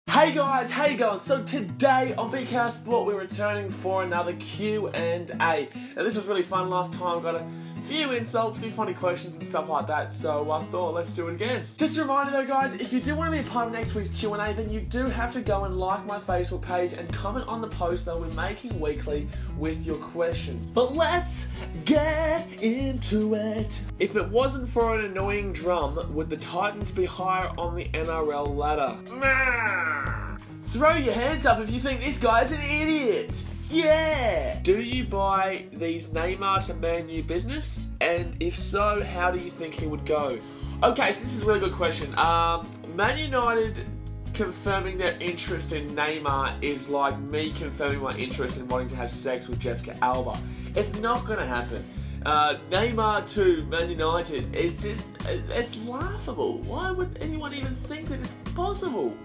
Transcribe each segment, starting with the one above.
Hey guys, how you going? So today on BKR Sport we're returning for another Q&A. Now this was really fun last time, got a few insults, a few funny questions and stuff like that, so I thought let's do it again. Just a reminder though guys, if you do want to be a part of next week's Q&A, then you do have to go and like my Facebook page and comment on the post that we're making weekly with your questions. But let's get into it. If it wasn't for an annoying drum, would the Titans be higher on the NRL ladder? Nah. Throw your hands up if you think this guy's an idiot. Yeah! Do you buy these Neymar to Man U business? And if so, how do you think he would go? Okay, so this is a really good question. Man United confirming their interest in Neymar is like me confirming my interest in wanting to have sex with Jessica Alba. It's not going to happen. Neymar to Man United, it's laughable. Why would anyone even think that it's possible?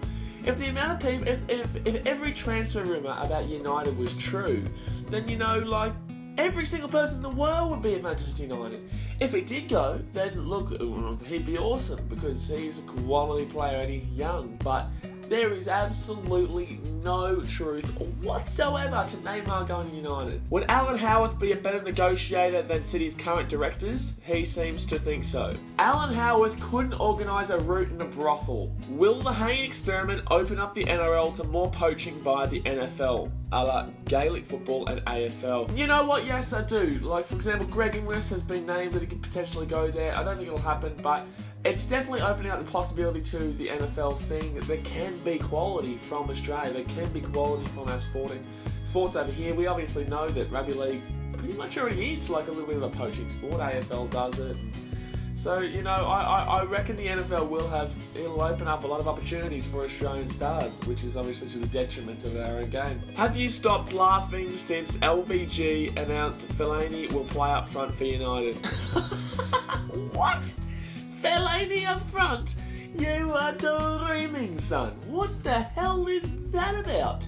If the amount of people, if every transfer rumour about United was true, then like every single person in the world would be at Manchester United. If it did go, then look, he'd be awesome because he's a quality player and he's young. But there is absolutely no truth whatsoever to Neymar going to United. Would Alan Howarth be a better negotiator than City's current directors? He seems to think so. Alan Howarth couldn't organise a route in a brothel. Will the Hayne experiment open up the NRL to more poaching by the NFL? A la Gaelic football and AFL. You know what? Yes, I do. Like, for example, Greg Inglis has been named that he could potentially go there. I don't think it'll happen, but it's definitely opening up the possibility to the NFL, seeing that there can be quality from Australia. There can be quality from our sports over here. We obviously know that rugby league pretty much already is like a little bit of a poaching sport. AFL does it. So, I reckon the NFL it'll open up a lot of opportunities for Australian stars, which is obviously to the detriment of our own game. Have you stopped laughing since LVG announced Fellaini will play up front for United? What? Fellaini up front? You are dreaming, son. What the hell is that about?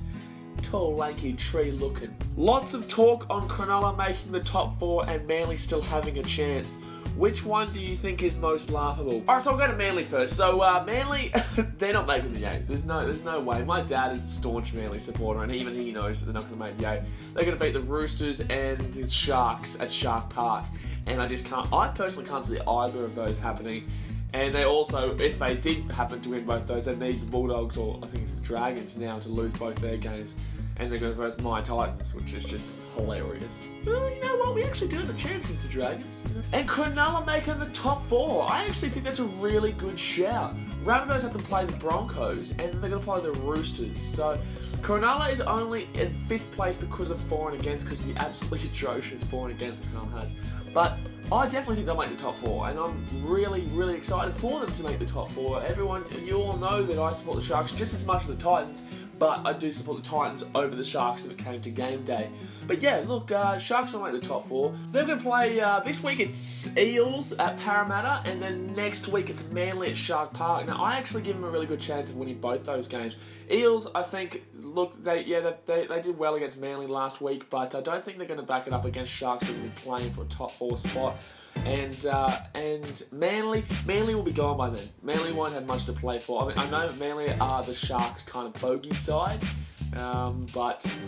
Tall, lanky, tree looking. Lots of talk on Cronulla making the top 4 and Manly still having a chance. Which one do you think is most laughable? Alright, so I'll go to Manly first. So, Manly, they're not making the 8. There's no way. My dad is a staunch Manly supporter, and even he knows that they're not going to make the 8. They're going to beat the Roosters and the Sharks at Shark Park. And I personally can't see either of those happening. And they also, if they did happen to win both those, they need the Bulldogs, or I think it's the Dragons now, to lose both their games. And they're going to versus my Titans, which is just hilarious. Well, you know what? We actually do have a chance against the Dragons. And Cronulla making the top 4. I actually think that's a really good shout. Rabbitohs have to play the Broncos, and they're going to play the Roosters. So Cronulla is only in 5th place because of for and against, because of the absolutely atrocious for and against the Cronulla has. But I definitely think they'll make the top 4, and I'm really, really excited for them to make the top 4. Everyone, you all know that I support the Sharks just as much as the Titans, but I do support the Titans over the Sharks if it came to game day. But yeah, look, Sharks will make the top 4. They're going to play, this week it's Eels at Parramatta, and then next week it's Manly at Shark Park. Now, I actually give them a really good chance of winning both those games. Eels, I think, look, they did well against Manly last week, but I don't think they're going to back it up against Sharks who will be playing for a top 4 spot. And Manly will be gone by then. Manly won't have much to play for. I mean, I know Manly are the Sharks' kind of bogey side, but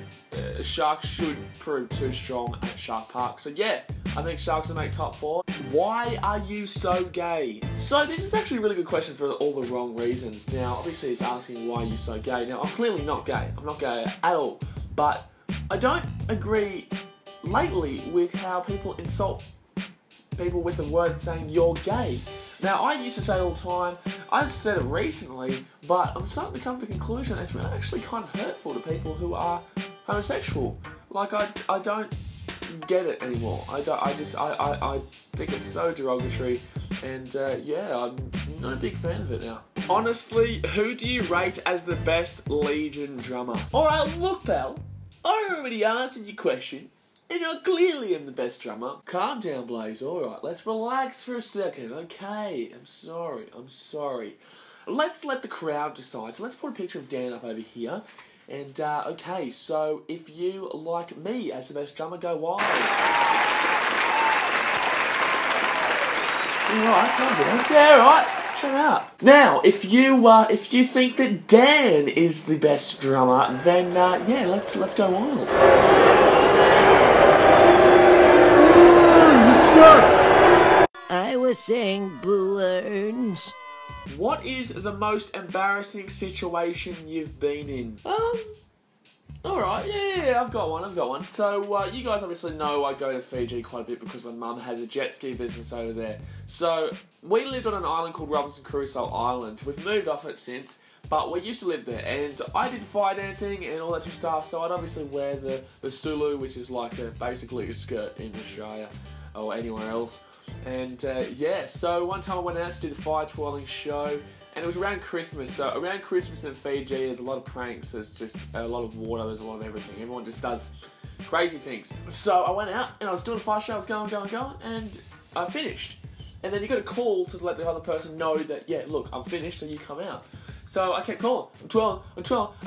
Sharks should prove too strong at Shark Park. So yeah, I think Sharks will make top 4. Why are you so gay? So this is actually a really good question for all the wrong reasons. Now, obviously it's asking why you're so gay. Now, I'm clearly not gay. I'm not gay at all. But I don't agree lately with how people insult people with the word saying you're gay. Now, I used to say it all the time, I've said it recently, but I'm starting to come to the conclusion it's really actually kind of hurtful to people who are homosexual. Like, I don't get it anymore. I think it's so derogatory, and yeah, I'm not a big fan of it now. Honestly, who do you rate as the best Legion drummer? Alright, look pal, I already answered your question. And I clearly am the best drummer. Calm down, Blaze. Alright, let's relax for a second. Okay, I'm sorry. Let's let the crowd decide. So let's put a picture of Dan up over here. And, okay, so if you like me as the best drummer, go wild. Alright, calm down. Yeah, alright. Shut up. Now, if you think that Dan is the best drummer, then yeah, let's go wild. I was saying boo earns. What is the most embarrassing situation you've been in? Alright, yeah, I've got one. So, you guys obviously know I go to Fiji quite a bit because my mum has a jet ski business over there. So, we lived on an island called Robinson Crusoe Island. We've moved off it since, but we used to live there. And I did fire dancing and all that sort of stuff, so I'd obviously wear the sulu, which is like basically a skirt in Australia or anywhere else. And yeah, so one time I went out to do the fire twirling show, and it was around Christmas. So around Christmas in Fiji, there's a lot of pranks, there's just a lot of water, there's a lot of everything. Everyone just does crazy things. So I went out and I was doing the fire show, I was going, and I finished. And then you got a call to let the other person know that, yeah, look, I'm finished, so you come out. So I kept calling, I'm twirling,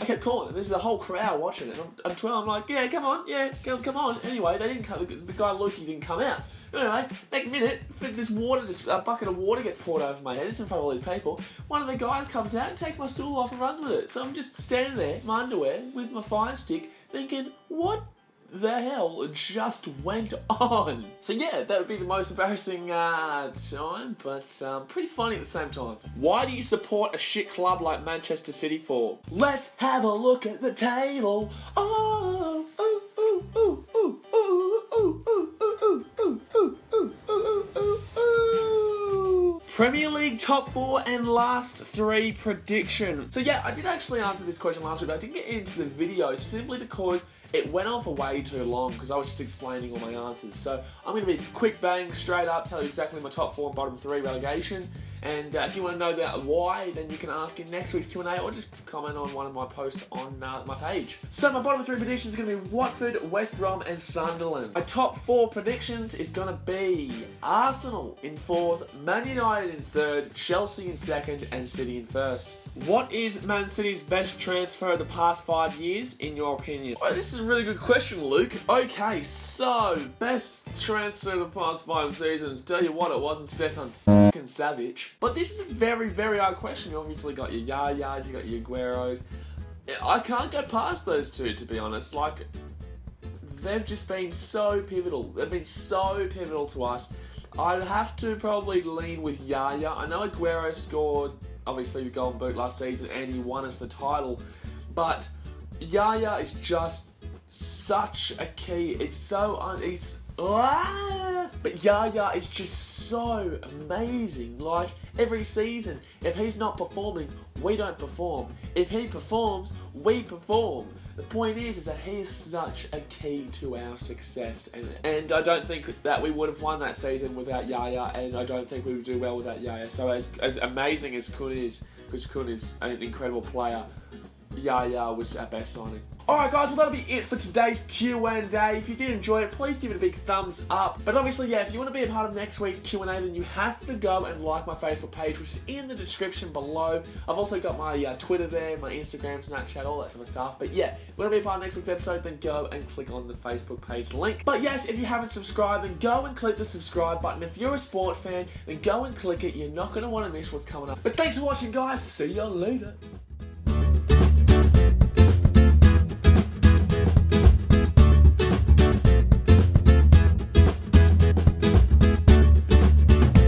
I kept calling, and this is a whole crowd watching it. I'm twirling, I'm like, yeah, come on. Anyway, they didn't come, the guy Lukey didn't come out. Anyway, next minute, this water, just a bucket of water gets poured over my head. It's in front of all these people. One of the guys comes out and takes my stool off and runs with it. So I'm just standing there, my underwear, with my fire stick, thinking, what the hell just went on? So yeah, that would be the most embarrassing time, but pretty funny at the same time. Why do you support a shit club like Manchester City for? Let's have a look at the table. Oh, ooh, ooh, ooh, ooh, ooh, ooh, ooh, ooh, ooh, ooh, ooh, ooh, ooh, ooh. Premier League top 4 and last 3 prediction. So yeah, I did actually answer this question last week, but I didn't get into the video simply because it went on for way too long because I was just explaining all my answers. So I'm going to be quick bang, straight up, tell you exactly my top 4 and bottom 3 relegation. And if you want to know that why, then you can ask in next week's Q&A or just comment on one of my posts on my page. So my bottom 3 predictions are going to be Watford, West Brom and Sunderland. My top 4 predictions is going to be Arsenal in 4th, Man United in 3rd, Chelsea in 2nd and City in 1st. What is Man City's best transfer of the past 5 years, in your opinion? Oh, this is a really good question, Luke. Okay, so, best transfer of the past 5 seasons. Tell you what, it wasn't Stefan f***ing Savic. But this is a very, very hard question. You obviously got your Yayas, you got your Agueros. I can't go past those two, to be honest. Like, they've just been so pivotal. They've been so pivotal to us. I'd have to probably lean with Yaya. I know Aguero scored, obviously, the Golden Boot last season, and he won us the title. But Yaya is just such a key. It's so but Yaya is just so amazing. Like, every season, if he's not performing, we don't perform. If he performs, we perform. The point is that he is such a key to our success, and I don't think that we would have won that season without Yaya, and I don't think we would do well without Yaya. So as amazing as Kun is, because Kun is an incredible player, Yaya was our best signing. Alright guys, well that'll be it for today's Q&A. If you did enjoy it, please give it a big thumbs up. But obviously, yeah, if you want to be a part of next week's Q&A, then you have to go and like my Facebook page, which is in the description below. I've also got my Twitter there, my Instagram, Snapchat, all that sort of stuff. But yeah, if you want to be a part of next week's episode, then go and click on the Facebook page link. But yes, if you haven't subscribed, then go and click the subscribe button. If you're a sport fan, then go and click it. You're not going to want to miss what's coming up. But thanks for watching, guys. See you later.